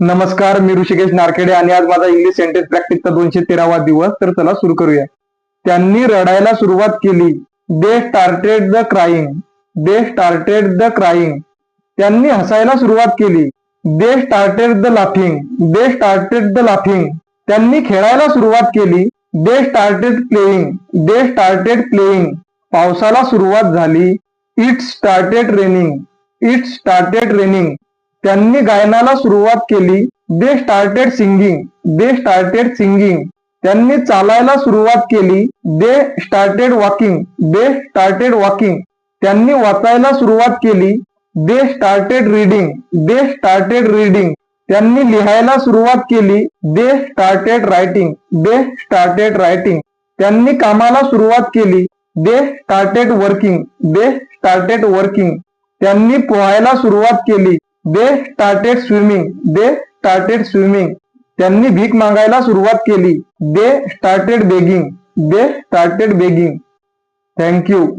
नमस्कार, मी ऋषिकेश नारखेडे आणि आज माझा इंग्लिश सेंटेन्स प्रॅक्टिसचा 213वा दिवस. तर चला सुरू करूया. त्यांनी रडायला सुरुवात केली. They started the crying. They started the crying. त्यांनी हसायला सुरुवात केली. They started the laughing. They started the laughing. त्यांनी खेळायला सुरुवात केली. They started playing. They started playing. पावसाला सुरुवात झाली. It started raining. It started raining. त्यांनी गायनाला सुरुवात केली. They started singing. They started singing. त्यांनी चालायला सुरुवात केली. They started walking. They started walking. त्यांनी वाचायला सुरुवात केली. They started reading. They started reading. त्यांनी लिहायला सुरुवात केली. They started writing. They started writing. त्यांनी कामाला सुरुवात केली. They started working. They started working. त्यांनी पोहायला सुरुवात केली. They started swimming. They started swimming. त्यांनी भीक मागायला सुरुवात केली. They started begging. They started begging. Thank you.